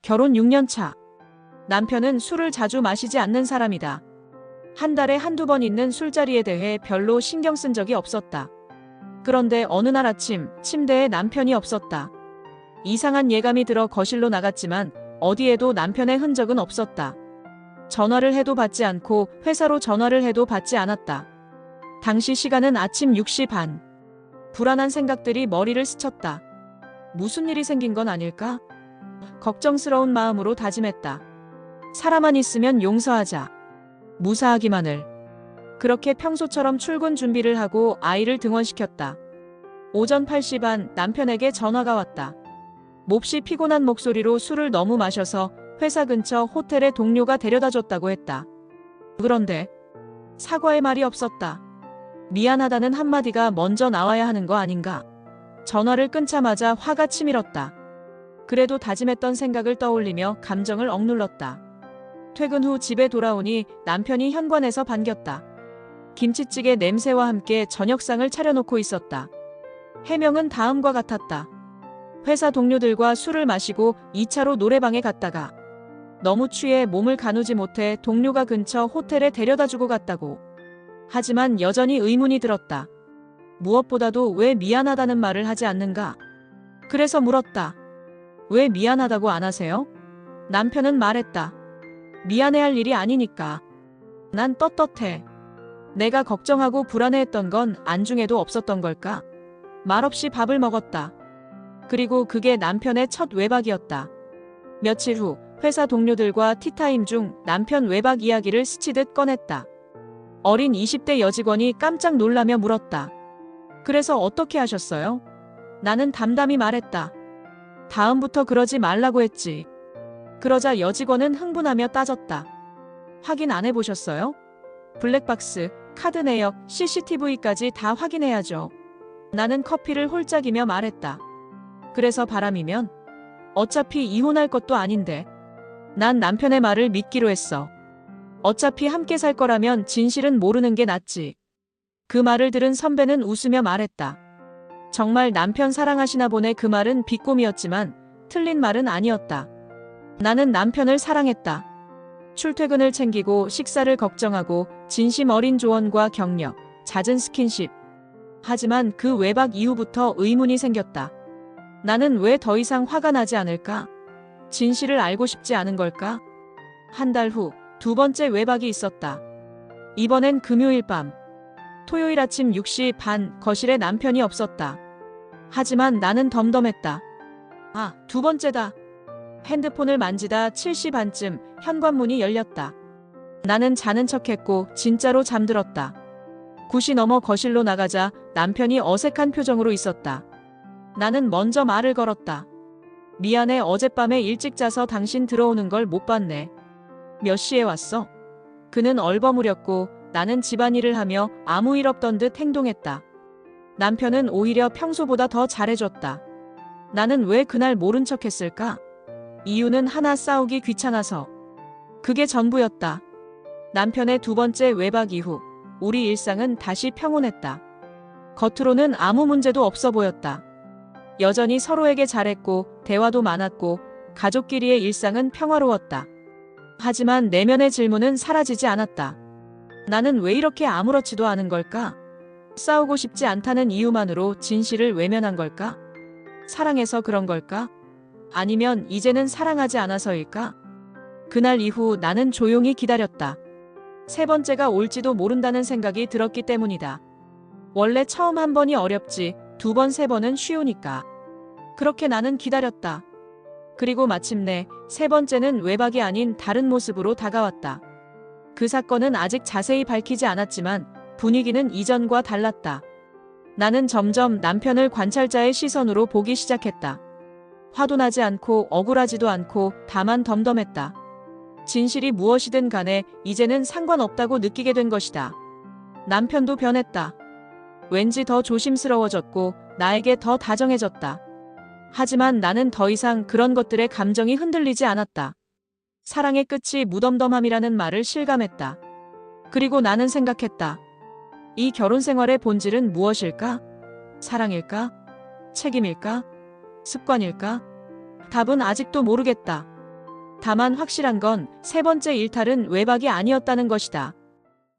결혼 6년 차. 남편은 술을 자주 마시지 않는 사람이다. 한 달에 한두 번 있는 술자리에 대해 별로 신경 쓴 적이 없었다. 그런데 어느 날 아침 침대에 남편이 없었다. 이상한 예감이 들어 거실로 나갔지만 어디에도 남편의 흔적은 없었다. 전화를 해도 받지 않고 회사로 전화를 해도 받지 않았다. 당시 시간은 아침 6시 반. 불안한 생각들이 머리를 스쳤다. 무슨 일이 생긴 건 아닐까? 걱정스러운 마음으로 다짐했다. 사람만 있으면 용서하자. 무사하기만을. 그렇게 평소처럼 출근 준비를 하고 아이를 등원시켰다. 오전 8시 반 남편에게 전화가 왔다. 몹시 피곤한 목소리로 술을 너무 마셔서 회사 근처 호텔에 동료가 데려다줬다고 했다. 그런데 사과의 말이 없었다. 미안하다는 한마디가 먼저 나와야 하는 거 아닌가? 전화를 끊자마자 화가 치밀었다. 그래도 다짐했던 생각을 떠올리며 감정을 억눌렀다. 퇴근 후 집에 돌아오니 남편이 현관에서 반겼다. 김치찌개 냄새와 함께 저녁상을 차려놓고 있었다. 해명은 다음과 같았다. 회사 동료들과 술을 마시고 2차로 노래방에 갔다가 너무 취해 몸을 가누지 못해 동료가 근처 호텔에 데려다주고 갔다고. 하지만 여전히 의문이 들었다. 무엇보다도 왜 미안하다는 말을 하지 않는가? 그래서 물었다. 왜 미안하다고 안 하세요? 남편은 말했다. 미안해할 일이 아니니까. 난 떳떳해. 내가 걱정하고 불안해했던 건 안중에도 없었던 걸까? 말없이 밥을 먹었다. 그리고 그게 남편의 첫 외박이었다. 며칠 후 회사 동료들과 티타임 중 남편 외박 이야기를 스치듯 꺼냈다. 어린 20대 여직원이 깜짝 놀라며 물었다. 그래서 어떻게 하셨어요? 나는 담담히 말했다. 다음부터 그러지 말라고 했지. 그러자 여직원은 흥분하며 따졌다. 확인 안 해보셨어요? 블랙박스, 카드 내역, CCTV까지 다 확인해야죠. 나는 커피를 홀짝이며 말했다. 그래서 바람이면? 어차피 이혼할 것도 아닌데. 난 남편의 말을 믿기로 했어. 어차피 함께 살 거라면 진실은 모르는 게 낫지. 그 말을 들은 선배는 웃으며 말했다. 정말 남편 사랑하시나 보네. 그 말은 비꼬미였지만 틀린 말은 아니었다. 나는 남편을 사랑했다. 출퇴근을 챙기고 식사를 걱정하고 진심 어린 조언과 격려, 잦은 스킨십. 하지만 그 외박 이후부터 의문이 생겼다. 나는 왜 더 이상 화가 나지 않을까? 진실을 알고 싶지 않은 걸까? 한 달 후 두 번째 외박이 있었다. 이번엔 금요일 밤. 토요일 아침 6시 반 거실에 남편이 없었다. 하지만 나는 덤덤했다. 아, 두 번째다. 핸드폰을 만지다 7시 반쯤 현관문이 열렸다. 나는 자는 척했고 진짜로 잠들었다. 9시 넘어 거실로 나가자 남편이 어색한 표정으로 있었다. 나는 먼저 말을 걸었다. 미안해, 어젯밤에 일찍 자서 당신 들어오는 걸 못 봤네. 몇 시에 왔어? 그는 얼버무렸고 나는 집안일을 하며 아무 일 없던 듯 행동했다. 남편은 오히려 평소보다 더 잘해줬다. 나는 왜 그날 모른 척했을까? 이유는 하나, 싸우기 귀찮아서. 그게 전부였다. 남편의 두 번째 외박 이후 우리 일상은 다시 평온했다. 겉으로는 아무 문제도 없어 보였다. 여전히 서로에게 잘했고 대화도 많았고 가족끼리의 일상은 평화로웠다. 하지만 내면의 질문은 사라지지 않았다. 나는 왜 이렇게 아무렇지도 않은 걸까? 싸우고 싶지 않다는 이유만으로 진실을 외면한 걸까? 사랑해서 그런 걸까? 아니면 이제는 사랑하지 않아서일까? 그날 이후 나는 조용히 기다렸다. 세 번째가 올지도 모른다는 생각이 들었기 때문이다. 원래 처음 한 번이 어렵지 두 번, 세 번은 쉬우니까. 그렇게 나는 기다렸다. 그리고 마침내 세 번째는 외박이 아닌 다른 모습으로 다가왔다. 그 사건은 아직 자세히 밝히지 않았지만 분위기는 이전과 달랐다. 나는 점점 남편을 관찰자의 시선으로 보기 시작했다. 화도 나지 않고 억울하지도 않고 다만 덤덤했다. 진실이 무엇이든 간에 이제는 상관없다고 느끼게 된 것이다. 남편도 변했다. 왠지 더 조심스러워졌고 나에게 더 다정해졌다. 하지만 나는 더 이상 그런 것들에 감정이 흔들리지 않았다. 사랑의 끝이 무덤덤함이라는 말을 실감했다. 그리고 나는 생각했다. 이 결혼 생활의 본질은 무엇일까? 사랑일까? 책임일까? 습관일까? 답은 아직도 모르겠다. 다만 확실한 건 세 번째 일탈은 외박이 아니었다는 것이다.